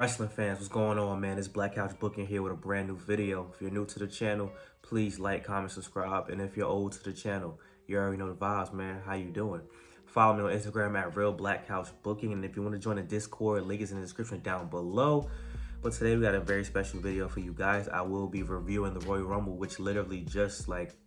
Wrestling fans, what's going on, man? It's Black Couch Booking here with a brand new video. If you're new to the channel, please like, comment, subscribe. And if you're old to the channel, you already know the vibes, man. How you doing? Follow me on Instagram at Real Black Couch Booking. And if you want to join the Discord, link is in the description down below. But today we got a very special video for you guys. I will be reviewing the Royal Rumble, which literally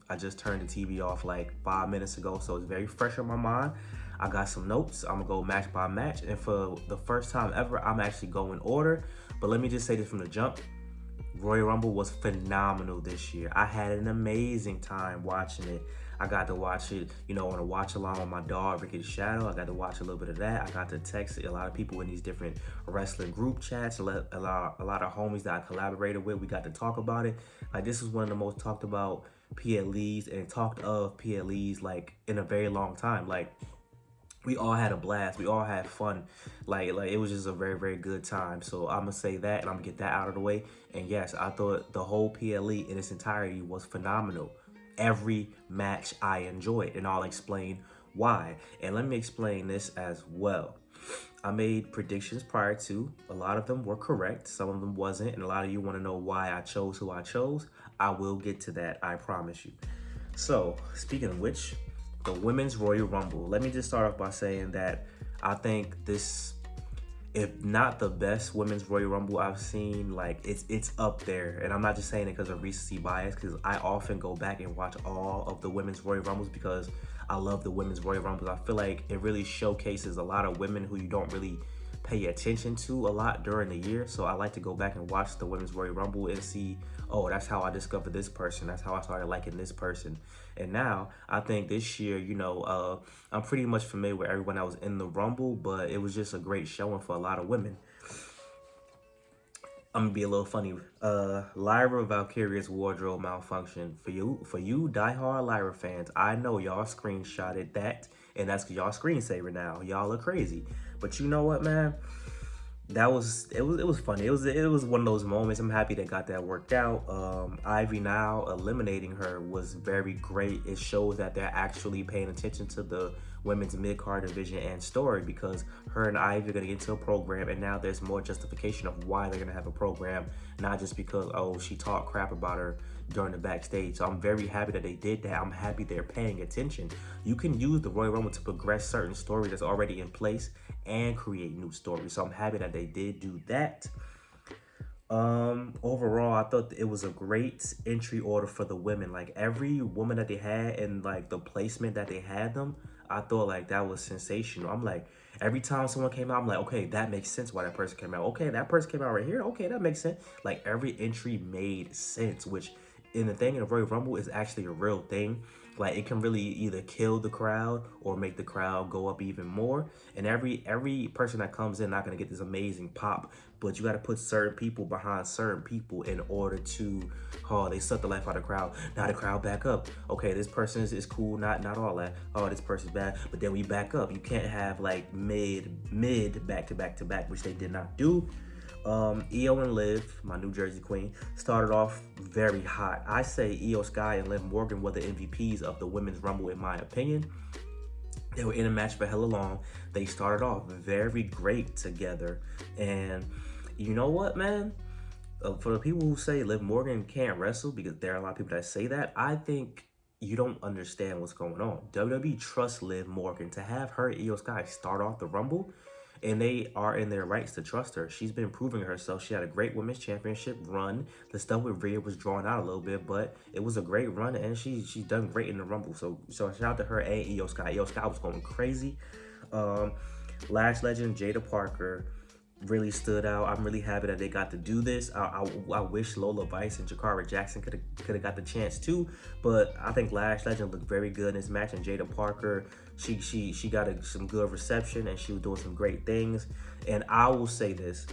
I just turned the TV off like 5 minutes ago. So it's very fresh on my mind. I got some notes. I'm gonna go match by match. And for the first time ever, I'm actually going order. But let me just say this from the jump. Royal Rumble was phenomenal this year. I had an amazing time watching it. I got to watch it, on a watch along with my dog, Ricky the Shadow. I got to watch a little bit of that. I got to text a lot of people in these different wrestling group chats, a lot of homies that I collaborated with. We got to talk about it. Like, this is one of the most talked about PLEs and talked of PLEs like in a very long time. Like, we all had a blast. We all had fun. Like it was just a very, very good time. So I'm gonna say that and I'm gonna get that out of the way. And yes, I thought the whole PLE in its entirety was phenomenal. Every match I enjoyed, and I'll explain why. And let me explain this as well. I made predictions prior to. A lot of them were correct. Some of them wasn't. And a lot of you want to know why I chose who I chose. I will get to that, I promise you. So, speaking of which, the Women's Royal Rumble. Let me just start off by saying that I think this, if not the best Women's Royal Rumble I've seen, like it's up there. And I'm not just saying it because of recency bias, because I often go back and watch all of the Women's Royal Rumbles because I love the Women's Royal Rumbles. I feel like it really showcases a lot of women who you don't really pay attention to a lot during the year. So I like to go back and watch the Women's Royal Rumble and see, oh, that's how I discovered this person. That's how I started liking this person. And now I think this year, I'm pretty much familiar with everyone that was in the Rumble, but it was just a great showing for a lot of women. I'm gonna be a little funny. Lyra Valkyria's wardrobe malfunction. For you diehard Lyra fans, I know y'all screenshotted that, and that's y'all screensaver now. Y'all are crazy. But you know what, man? It was funny. It was one of those moments. I'm happy they got that worked out. Ivy now eliminating her was very great. It shows that they're actually paying attention to the women's mid-card division and story, because her and Ivy are gonna get into a program, and now there's more justification of why they're gonna have a program, not just because, oh, she talked crap about her during the backstage. So I'm very happy that they did that. I'm happy they're paying attention. You can use the Royal Rumble to progress certain stories that's already in place and create new stories. So I'm happy that they did do that. Overall, I thought it was a great entry order for the women. Like, every woman that they had and like the placement that they had them, I thought like that was sensational. I'm like, every time someone came out, I'm like, okay, that makes sense why that person came out. Okay, that person came out right here. Okay, that makes sense. Like, every entry made sense, which in the thing in the Royal Rumble is actually a real thing. Like, it can really either kill the crowd or make the crowd go up even more. And every person that comes in not gonna get this amazing pop, but you gotta put certain people behind certain people in order to, oh, they suck the life out of the crowd. Now the crowd back up. Okay, this person is cool, not all that. Oh, this person's bad, but then we back up. You can't have like mid back to back to back, which they did not do. Io and Liv, my New Jersey queen, started off very hot. I say Io Sky and Liv Morgan were the MVPs of the Women's Rumble, in my opinion. They were in a match for hella long. They started off very great together. And you know what, man? For the people who say Liv Morgan can't wrestle, because there are a lot of people that say that, I think you don't understand what's going on. WWE trusts Liv Morgan. To have her and Io Sky start off the Rumble, and they are in their rights to trust her. She's been proving herself. She had a great women's championship run. The stuff with Rhea was drawn out a little bit, but it was a great run, and she's done great in the Rumble. So shout out to her and Io Sky. Io Sky was going crazy. Lash legend Jada Parker really stood out. I'm really happy that they got to do this. I wish Lola Vice and Jakara Jackson could have got the chance too, but I think Lash Legend looked very good in this match, and Jada Parker, she got some good reception, and she was doing some great things. And I will say this,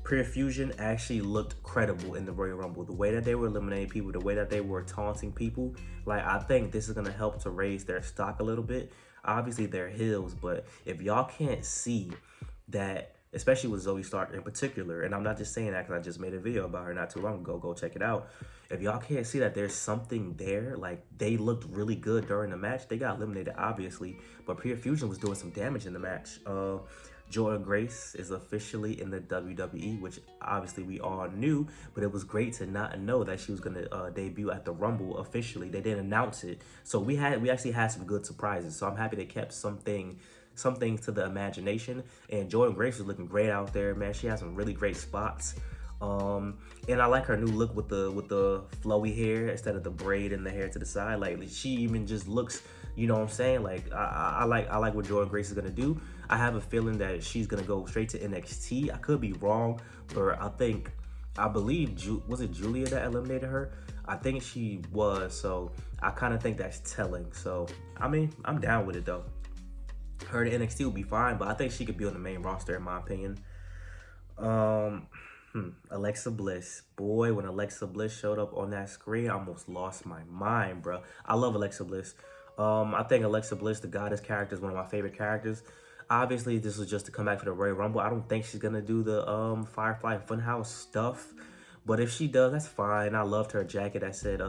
Pure Fusion actually looked credible in the Royal Rumble. The way that they were eliminating people, the way that they were taunting people, like, I think this is gonna help to raise their stock a little bit. Obviously they're heels, but if y'all can't see that, especially with Zoe Stark in particular, and I'm not just saying that because I just made a video about her not too long ago, go check it out. If y'all can't see that there's something there, like, they looked really good during the match. They got eliminated, obviously, but Pure Fusion was doing some damage in the match. Jordynne Grace is officially in the WWE, which obviously we all knew, but it was great to not know that she was gonna debut at the Rumble officially. They didn't announce it, so we actually had some good surprises. So I'm happy they kept some things to the imagination. And Jordynne Grace was looking great out there, man. She has some really great spots. And I like her new look with the flowy hair instead of the braid and the hair to the side. Like she even just looks, you know what I'm saying? Like I like what Jordynne Grace is gonna do. I have a feeling that she's gonna go straight to NXT. I could be wrong, but I believe was it Julia that eliminated her? I think she was. So I kind of think that's telling. So I mean, I'm down with it though. Her to NXT will be fine, but I think she could be on the main roster in my opinion. Alexa Bliss. Boy, when Alexa Bliss showed up on that screen, I almost lost my mind, bro. I love Alexa Bliss. I think Alexa Bliss, the goddess character, is one of my favorite characters. Obviously, this was just to come back for the Royal Rumble. I don't think she's gonna do the Firefly Funhouse stuff, but if she does, that's fine. I loved her jacket that said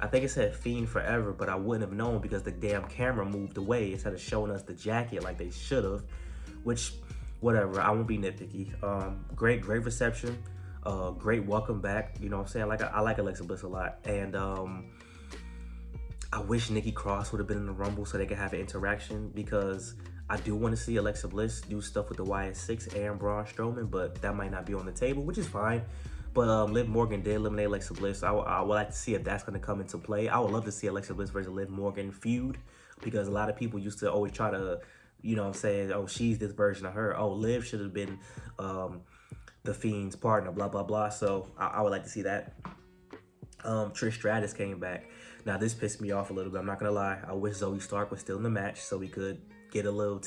I think it said Fiend Forever, but I wouldn't have known because the damn camera moved away instead of showing us the jacket like they should have, which whatever, I won't be nitpicky. Great reception, great welcome back. You know what I'm saying? Like I like Alexa Bliss a lot, and I wish Nikki Cross would have been in the Rumble so they could have an interaction, because I do want to see Alexa Bliss do stuff with the YS6 and Braun Strowman, but that might not be on the table, which is fine. But Liv Morgan did eliminate Alexa Bliss. I would like to see if that's going to come into play. I would love to see Alexa Bliss versus Liv Morgan feud, because a lot of people used to always try to, you know what I'm saying, oh, she's this version of her. Oh, Liv should have been the Fiend's partner, blah, blah, blah. So I would like to see that. Trish Stratus came back. Now, this pissed me off a little bit. I'm not going to lie. I wish Zoe Stark was still in the match so we could get a little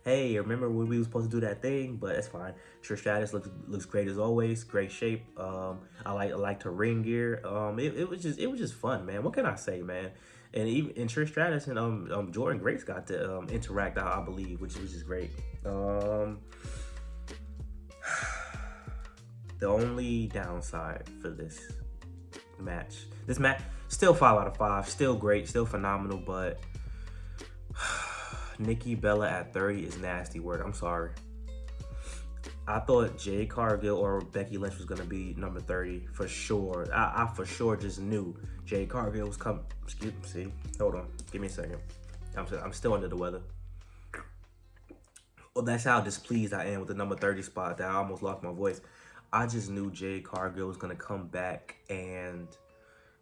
hey, remember when we were supposed to do that thing? But it's fine. Trish Stratus looks great as always. Great shape. I liked her ring gear. It was just fun, man. What can I say, man? And even Trish Stratus and Jordynne Grace got to interact, I believe, which was just great. The only downside for this match still 5 out of 5, still great, still phenomenal, but Nikki Bella at 30 is nasty word. I'm sorry. I thought Jade Cargill or Becky Lynch was gonna be number 30 for sure. I for sure just knew Jade Cargill was coming. Excuse me. See, hold on. Give me a second. I'm still under the weather. Well, that's how displeased I am with the number 30 spot that I almost lost my voice. I just knew Jade Cargill was gonna come back and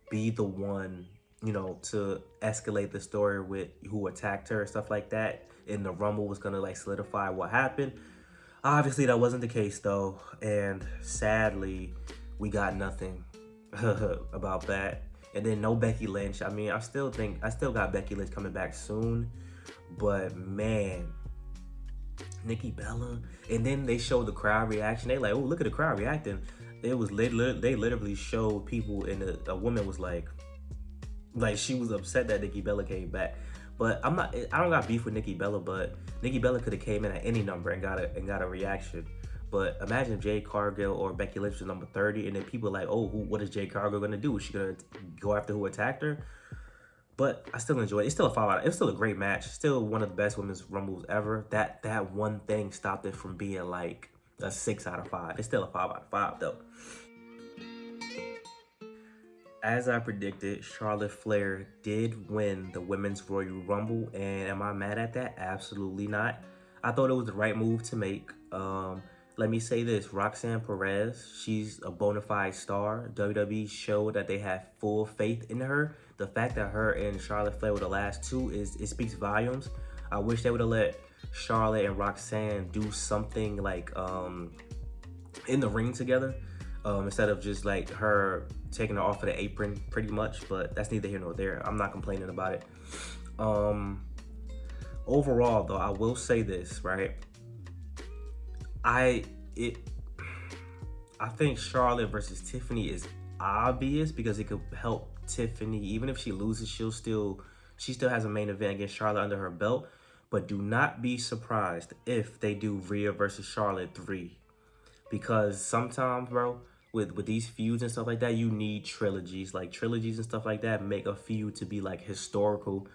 be the one, you know, to escalate the story with who attacked her and stuff like that. And the Rumble was gonna like solidify what happened. Obviously, that wasn't the case though, and sadly, we got nothing about that. And then no Becky Lynch. I mean, I still got Becky Lynch coming back soon, but man, Nikki Bella. And then they showed the crowd reaction. They like, oh, look at the crowd reacting. It was they literally showed people, and a woman was like she was upset that Nikki Bella came back. But I don't got beef with Nikki Bella, but Nikki Bella could have came in at any number and got a reaction. But imagine if Jade Cargill or Becky Lynch was number 30, and then people like, oh, what is Jade Cargill gonna do? Is she gonna go after who attacked her? But I still enjoy it. It's still a 5 out. It's still a great match. Still one of the best women's rumbles ever. That one thing stopped it from being like a 6 out of 5. It's still a 5 out of 5 though. As I predicted, Charlotte Flair did win the Women's Royal Rumble, and am I mad at that? Absolutely not. I thought it was the right move to make. Let me say this, Roxanne Perez, she's a bona fide star. WWE showed that they have full faith in her. The fact that her and Charlotte Flair were the last two, it speaks volumes. I wish they would have let Charlotte and Roxanne do something like in the ring together. Instead of just like her taking her off of the apron pretty much, but that's neither here nor there. I'm not complaining about it. Overall though, I will say this, right? I think Charlotte versus Tiffany is obvious because it could help Tiffany. Even if she loses, she still has a main event against Charlotte under her belt. But do not be surprised if they do Rhea versus Charlotte 3. Because sometimes, bro, with these feuds and stuff like that, you need trilogies. Like trilogies and stuff like that make a feud to be like historical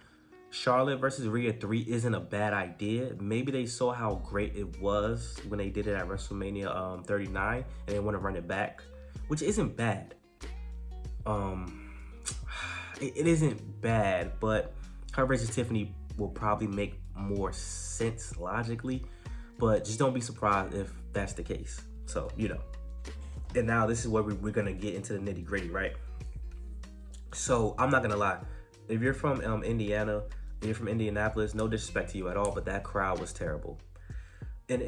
Charlotte versus Rhea 3 isn't a bad idea. Maybe they saw how great it was when they did it at WrestleMania 39 and they want to run it back, which isn't bad. It isn't bad, but her versus Tiffany will probably make more sense logically, but just don't be surprised if that's the case. So, and now this is where we're gonna get into the nitty gritty, right? So I'm not gonna lie, if you're from Indiana, you're from Indianapolis, no disrespect to you at all, but that crowd was terrible. And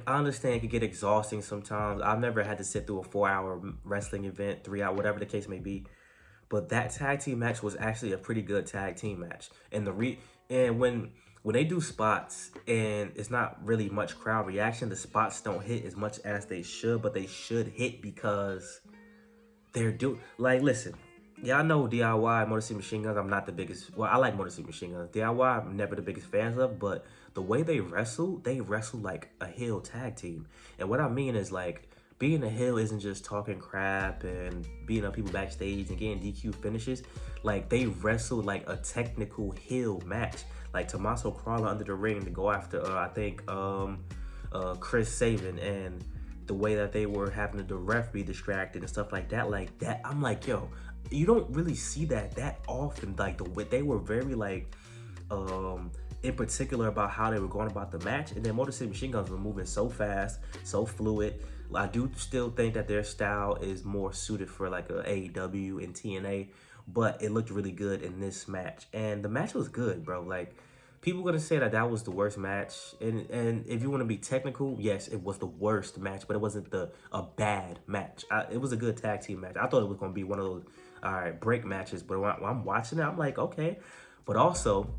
I understand it could get exhausting sometimes. I've never had to sit through a 4-hour wrestling event, 3 hour, whatever the case may be. But that tag team match was actually a pretty good tag team match. And when they do spots and it's not really much crowd reaction, the spots don't hit as much as they should, but they should hit because listen, y'all know DIY, Motor City Machine Guns, I'm not the biggest, well, I like Motor City Machine Guns. DIY, I'm never the biggest fans of, but the way they wrestle like a heel tag team. And what I mean is, like, being a heel isn't just talking crap and beating up people backstage and getting DQ finishes. Like, they wrestle like a technical heel match. Like Tommaso Ciampa under the ring to go after, Chris Sabin, and the way that they were having the ref be distracted and stuff like that. I'm like, yo, you don't really see that often. Like, the way they were very, like, in particular about how they were going about the match. And then Motor City Machine Guns were moving so fast, so fluid. I do still think that their style is more suited for like a AEW and TNA, but it looked really good in this match. And the match was good, bro. Like, people are gonna say that was the worst match. And if you want to be technical, yes, it was the worst match, but it wasn't a bad match. It was a good tag team match. I thought it was gonna be one of those, all right, break matches, but when I'm watching it, I'm like, okay. But also,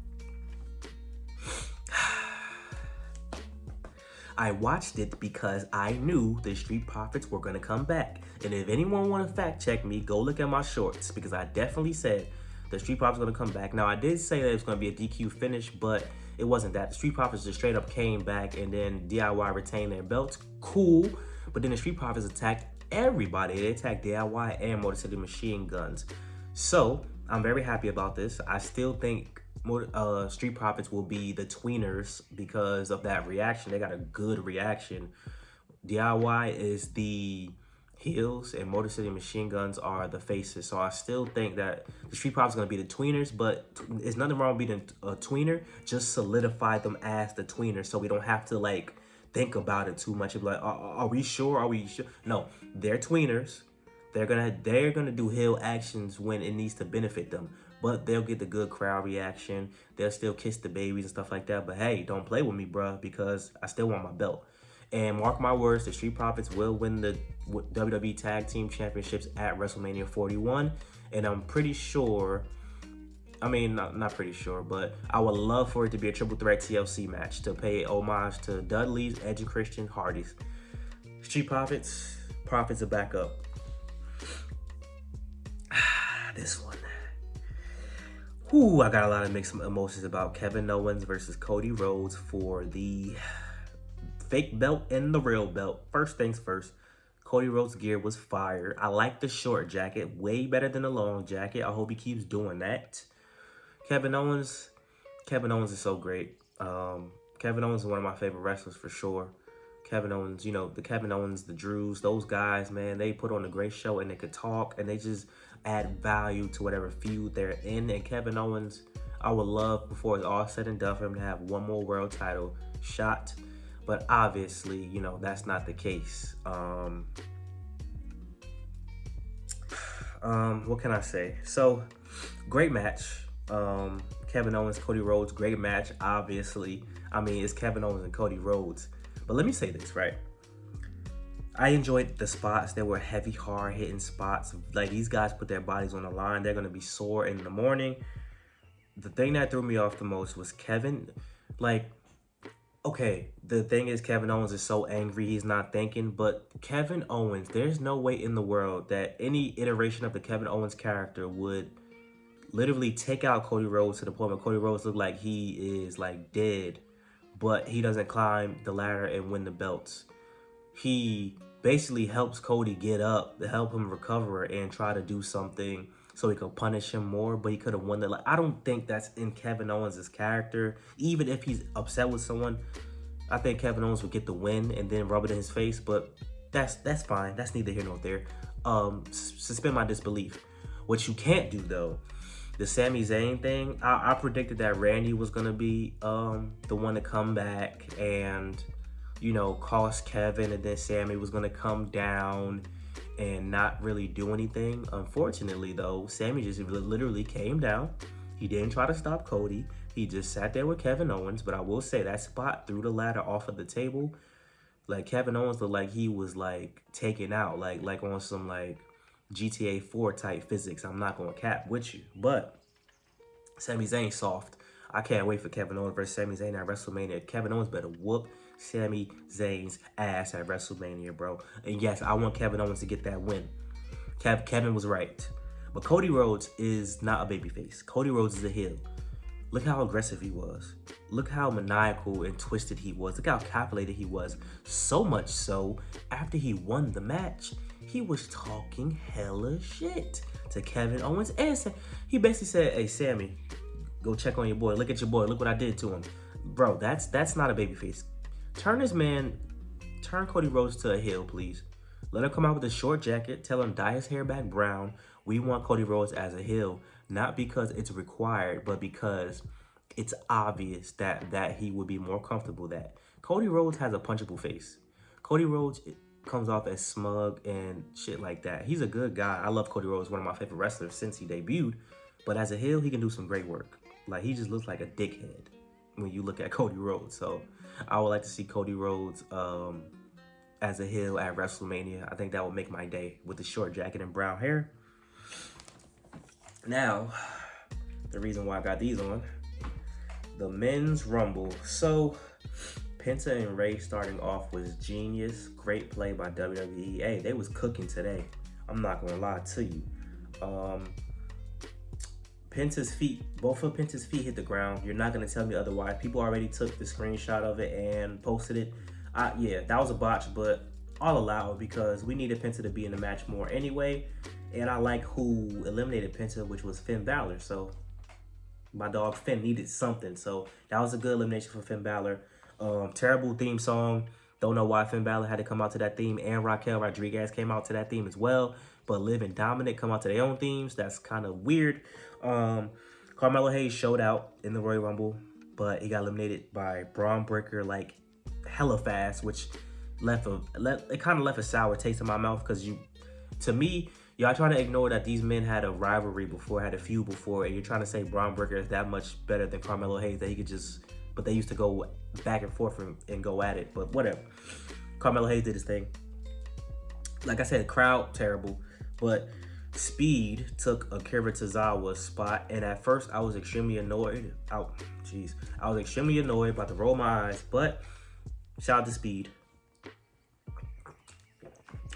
I watched it because I knew the Street Profits were going to come back. And if anyone want to fact check me, go look at my shorts, because I definitely said the Street Profits were going to come back. Now, I did say that it was going to be a DQ finish, but it wasn't that. The Street Profits just straight up came back, and then DIY retained their belts. Cool. But then the Street Profits attacked everybody. They attacked DIY and Motor City Machine Guns. So I'm very happy about this. I still think Street Profits will be the tweeners because of that reaction. They got a good reaction. DIY is the heels and Motor City Machine Guns are the faces. So I still think that the Street Profits is going to be the tweeners, but there's nothing wrong with being a tweener. Just solidify them as the tweeners so we don't have to, like, think about it too much. Like, are we sure? Are we sure? No, they're tweeners. They're gonna do heel actions when it needs to benefit them, but they'll get the good crowd reaction. They'll still kiss the babies and stuff like that. But hey, don't play with me, bruh, because I still want my belt. And mark my words, the Street Profits will win the WWE Tag Team Championships at WrestleMania 41. And I'm pretty sure, I mean, not pretty sure, but I would love for it to be a triple threat TLC match to pay homage to Dudley's, Edge and Christian, Hardy's. Street Profits are back up. This one. Whew, I got a lot of mixed emotions about Kevin Owens versus Cody Rhodes for the fake belt and the real belt. First things first, Cody Rhodes' gear was fire. I like the short jacket way better than the long jacket. I hope he keeps doing that. Kevin Owens is so great. Kevin Owens is one of my favorite wrestlers for sure. Kevin Owens, the Kevin Owens, the Drews, those guys, man, they put on a great show and they could talk and they just add value to whatever feud they're in. And Kevin Owens, I would love, before it's all said and done, for him to have one more world title shot. But obviously, that's not the case. What can I say? So, great match. Kevin Owens, Cody Rhodes, great match, obviously. I mean, it's Kevin Owens and Cody Rhodes. But let me say this, right? I enjoyed the spots. They were heavy, hard-hitting spots. Like, these guys put their bodies on the line. They're going to be sore in the morning. The thing that threw me off the most was Kevin. Like, okay, the thing is, Kevin Owens is so angry, he's not thinking. But Kevin Owens, there's no way in the world that any iteration of the Kevin Owens character would literally take out Cody Rhodes to the point where Cody Rhodes look like he is, like, dead, but he doesn't climb the ladder and win the belts. He basically helps Cody get up, to help him recover and try to do something so he could punish him more, but he could have won the, like, I don't think that's in Kevin Owens' character. Even if he's upset with someone, I think Kevin Owens would get the win and then rub it in his face, but that's fine. That's neither here nor there. Suspend my disbelief. What you can't do though, the Sami Zayn thing, I predicted that Randy was gonna be the one to come back and, you know, cost Kevin, and then Sami was gonna come down and not really do anything. Unfortunately though, Sami just literally came down. He didn't try to stop Cody. He just sat there with Kevin Owens. But I will say that spot through the ladder off of the table, like Kevin Owens looked like he was like taken out, like on some like GTA 4 type physics. I'm not gonna cap with you, but Sami Zayn soft. I can't wait for Kevin Owens versus Sami Zayn at WrestleMania. Kevin Owens better whoop Sami Zayn's ass at WrestleMania, bro. And yes, I want Kevin Owens to get that win. Kevin was right. But Cody Rhodes is not a babyface. Cody Rhodes is a heel. Look how aggressive he was. Look how maniacal and twisted he was. Look how calculated he was. So much so, after he won the match, he was talking hella shit to Kevin Owens. And he basically said, hey, Sammy, go check on your boy. Look at your boy. Look what I did to him. Bro, that's not a babyface. Turn Cody Rhodes to a heel, please. Let him come out with a short jacket. Tell him dye his hair back brown. We want Cody Rhodes as a heel. Not because it's required, but because it's obvious that he would be more comfortable that. Cody Rhodes has a punchable face. Cody Rhodes comes off as smug and shit like that. He's a good guy. I love Cody Rhodes, one of my favorite wrestlers since he debuted. But as a heel, he can do some great work. Like, he just looks like a dickhead when you look at Cody Rhodes. So I would like to see Cody Rhodes as a heel at WrestleMania. I think that would make my day with the short jacket and brown hair. Now, the reason why I got these on, the Men's Rumble. So, Penta and Ray starting off was genius. Great play by WWE. Hey, they was cooking today. I'm not gonna lie to you. Penta's feet, both of Penta's feet hit the ground. You're not gonna tell me otherwise. People already took the screenshot of it and posted it. Yeah, that was a botch, but I'll allow it because we needed Penta to be in the match more anyway. And I like who eliminated Penta, which was Finn Balor. So my dog Finn needed something. So that was a good elimination for Finn Balor. Terrible theme song. Don't know why Finn Balor had to come out to that theme. And Raquel Rodriguez came out to that theme as well. But Liv and Dominic come out to their own themes. That's kind of weird. Carmelo Hayes showed out in the Royal Rumble, but he got eliminated by Braun Breaker like hella fast, which it kind of left a sour taste in my mouth because to me, y'all trying to ignore that these men had a rivalry before, had a feud before, and you're trying to say Braun Breaker is that much better than Carmelo Hayes that he could just, but they used to go back and forth and go at it, but whatever. Carmelo Hayes did his thing. Like I said, the crowd, terrible, but Speed took Akira Tozawa's spot, and at first I was extremely annoyed. I was extremely annoyed, about to roll my eyes, but shout out to Speed.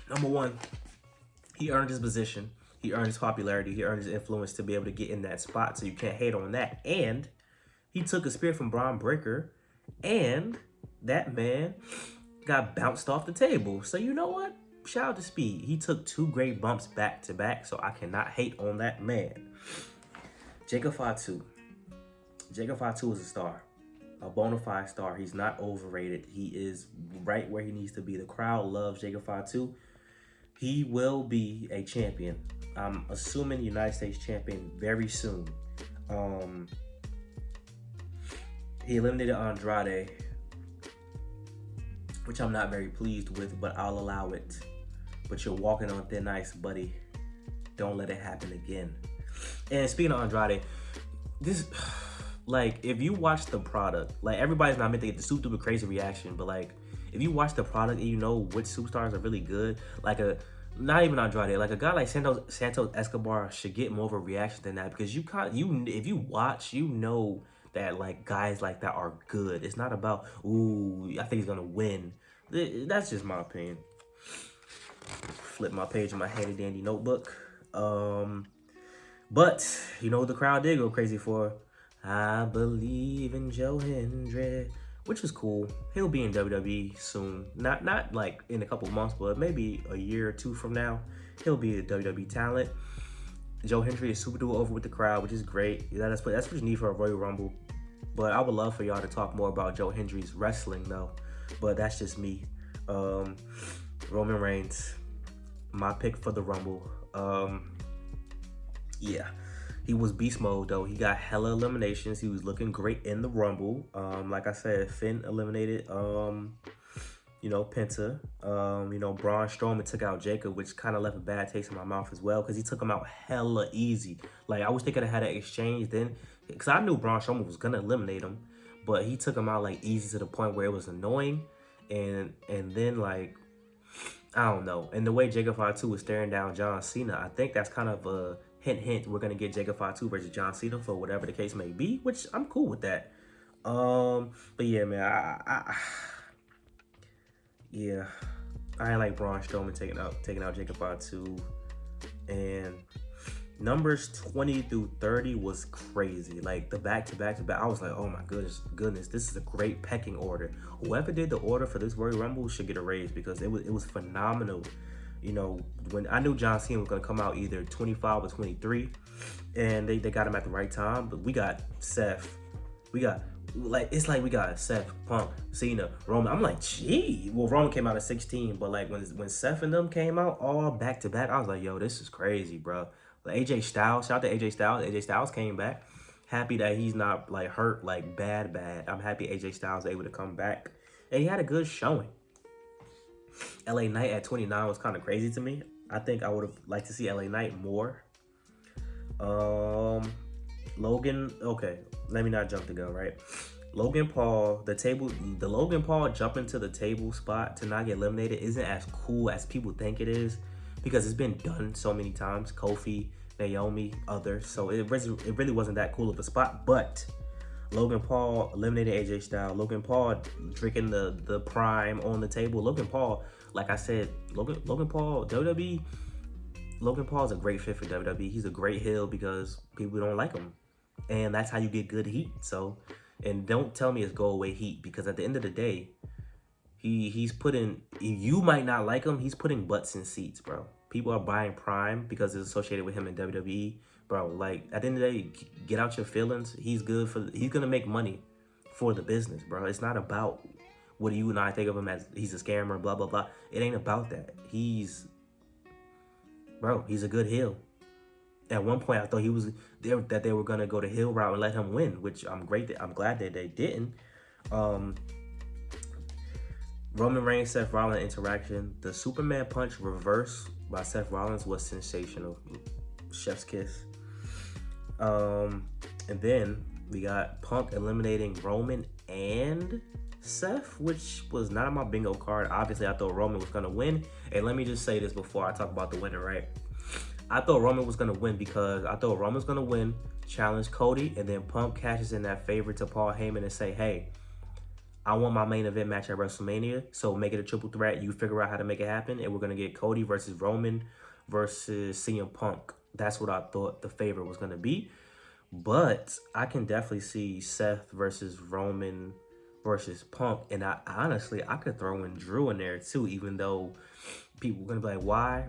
Number one, he earned his position. He earned his popularity. He earned his influence to be able to get in that spot, so you can't hate on that. And he took a spear from Braun Breaker, and that man got bounced off the table. So you know what? Shout out to Speed. He took 2 great bumps back to back, so I cannot hate on that man. Jacob Fatu. Jacob Fatu is a star. A bona fide star. He's not overrated. He is right where he needs to be. The crowd loves Jacob Fatu. He will be a champion. I'm assuming United States champion very soon. He eliminated Andrade, which I'm not very pleased with, but I'll allow it. But you're walking on thin ice, buddy. Don't let it happen again. And speaking of Andrade, like, if you watch the product, like, everybody's not meant to get the super duper crazy reaction, but like, if you watch the product and you know which superstars are really good, like not even Andrade, like a guy like Santos Escobar should get more of a reaction than that, because if you watch, you know that like guys like that are good. It's not about, ooh, I think he's gonna win. That's just my opinion. Flip my page in my handy dandy notebook. But you know what the crowd did go crazy for? I believe in Joe Hendry, which is cool. He'll be in WWE soon. Not like in a couple months, but maybe a year or 2 from now. He'll be a WWE talent. Joe Hendry is super duper over with the crowd, which is great. Yeah, that's what you need for a Royal Rumble. But I would love for y'all to talk more about Joe Hendry's wrestling though. But that's just me. Um, Roman Reigns, my pick for the Rumble. Yeah, he was beast mode though. He got hella eliminations. He was looking great in the Rumble. Like I said, Finn eliminated Penta. Braun Strowman took out Jacob, which kind of left a bad taste in my mouth as well, because he took him out hella easy. Like, I wish they could have had an exchange then, because I knew Braun Strowman was gonna eliminate him, but he took him out like easy to the point where it was annoying. And then, like, I don't know. And the way Jacob Fatu was staring down John Cena, I think that's kind of a hint. We're gonna get Jacob Fatu versus John Cena for whatever the case may be, which I'm cool with that. But yeah, man, yeah, I ain't like Braun Strowman taking out Jacob Fatu, and numbers 20 through 30 was crazy. Like the back to back, I was like, oh my goodness, this is a great pecking order. Whoever did the order for this Royal Rumble should get a raise, because it was phenomenal. When I knew John Cena was gonna come out either 25 or 23, and they got him at the right time. But we got Seth, we got Seth, Punk, Cena, Roman. I'm like, gee. Well, Roman came out at 16, but like when Seth and them came out all back to back, I was like, yo, this is crazy, bro. Like AJ Styles, shout out to AJ Styles. AJ Styles came back. Happy that he's not like hurt, like bad. I'm happy AJ Styles was able to come back, and he had a good showing. LA Knight at 29 was kind of crazy to me. I think I would have liked to see LA Knight more. Logan, okay, let me not jump the gun, right? Logan Paul, the Logan Paul jumping to the table spot to not get eliminated isn't as cool as people think it is, because it's been done so many times. Kofi, Naomi, others. So it really wasn't that cool of a spot. But Logan Paul eliminated AJ Styles. Logan Paul drinking the prime on the table. Logan Paul, like I said, Logan Paul, WWE. Logan Paul's a great fit for WWE. He's a great heel because people don't like him, and that's how you get good heat. So, and don't tell me it's go away heat, because at the end of the day, he's putting. You might not like him. He's putting butts in seats, bro. People are buying Prime because it's associated with him in WWE, bro. Like at the end of the day, get out your feelings. He's gonna make money for the business, bro. It's not about what do you and I think of him as. He's a scammer, blah blah blah. It ain't about that. He's a good heel. At one point, I thought that they were gonna go the heel route and let him win, which I'm glad that they didn't. Roman Reigns, Seth Rollins interaction. The Superman punch reverse by Seth Rollins was sensational. Chef's kiss. And then we got Punk eliminating Roman and Seth, which was not on my bingo card. Obviously, I thought Roman was gonna win. And let me just say this before I talk about the winner, right? I thought Roman was gonna win because I thought Roman was gonna win, challenge Cody, and then Punk cashes in that favor to Paul Heyman and say, hey, I want my main event match at WrestleMania, so make it a triple threat. You figure out how to make it happen, and we're gonna get Cody versus Roman versus CM Punk. That's what I thought the favor was gonna be. But I can definitely see Seth versus Roman versus Punk, and I could throw in Drew in there too, even though people are gonna be like, why?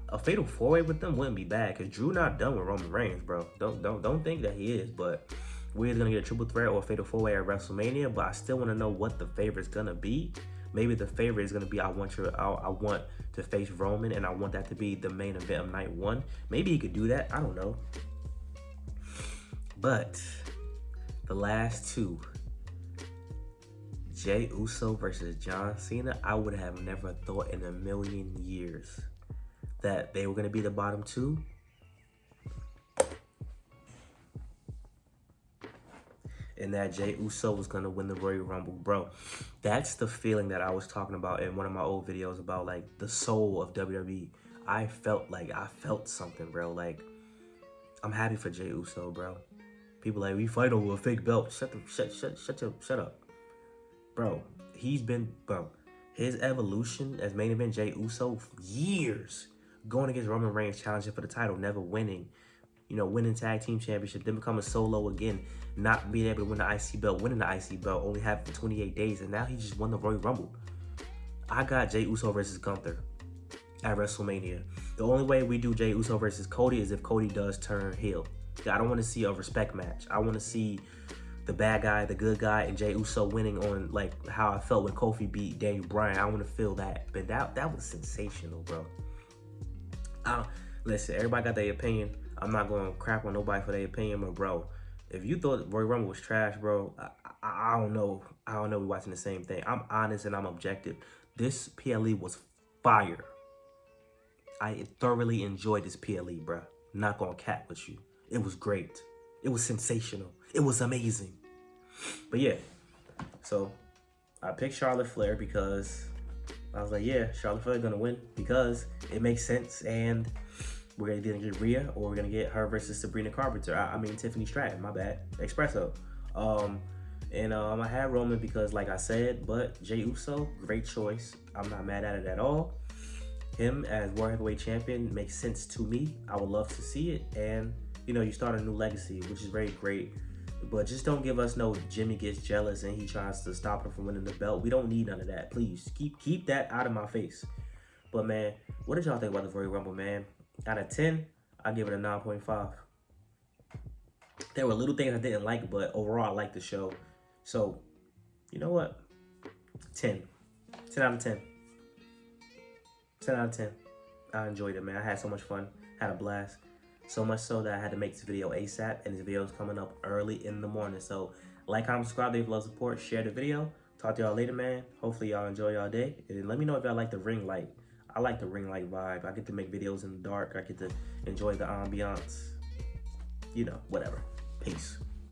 A fatal four-way with them wouldn't be bad, because Drew not done with Roman Reigns, bro. Don't think that he is, but we're either gonna get a triple threat or a fatal four-way at WrestleMania. But I still want to know what the favorite is gonna be. Maybe the favorite is gonna be I want to face Roman, and I want that to be the main event of night one. Maybe he could do that. I don't know. But the last two, Jey Uso versus John Cena, I would have never thought in a million years that they were going to be the bottom two. And that Jey Uso was going to win the Royal Rumble. Bro, that's the feeling that I was talking about in one of my old videos about, like, the soul of WWE. I felt something, bro. Like, I'm happy for Jey Uso, bro. People like, we fight over a fake belt. Shut up. Bro, his evolution as main event Jey Uso, years going against Roman Reigns, challenging for the title, never winning, winning tag team championship, then becoming solo again, not being able to win the IC belt, winning the IC belt, only having for 28 days, and now he just won the Royal Rumble. I got Jey Uso versus Gunther at WrestleMania. The only way we do Jey Uso versus Cody is if Cody does turn heel. I don't want to see a respect match. I want to see the bad guy, the good guy, and Jey Uso winning on like how I felt when Kofi beat Daniel Bryan. I want to feel that. But that was sensational, bro. Listen, everybody got their opinion. I'm not going to crap on nobody for their opinion, but bro, if you thought Royal Rumble was trash, bro, I don't know. I don't know. We're watching the same thing. I'm honest and I'm objective. This PLE was fire. I thoroughly enjoyed this PLE, bro. Not gonna cap with you. It was great. It was sensational. It was amazing. But yeah, so I picked Charlotte Flair because I was like, yeah, Charlotte Flair gonna win because it makes sense, and we're gonna either get Rhea or we're gonna get her versus Sabrina Carpenter. I mean Tiffany Stratton. My bad. Espresso. I had Roman because, like I said, but Jey Uso, great choice. I'm not mad at it at all. Him as World Heavyweight Champion makes sense to me. I would love to see it, and you start a new legacy, which is very great. But just don't give us no Jimmy gets jealous and he tries to stop her from winning the belt. We don't need none of that. Please keep that out of my face. But man, what did y'all think about the Royal Rumble, man? Out of 10, I give it a 9.5. There were little things I didn't like, but overall I liked the show. So, you know what? 10. 10 out of 10. 10 out of 10. I enjoyed it, man. I had so much fun. Had a blast. So much so that I had to make this video ASAP, and this video is coming up early in the morning. So, like, comment, subscribe, leave love, support, share the video. Talk to y'all later, man. Hopefully y'all enjoy y'all day. And let me know if y'all like the ring light. I like the ring light vibe. I get to make videos in the dark. I get to enjoy the ambiance. Whatever. Peace.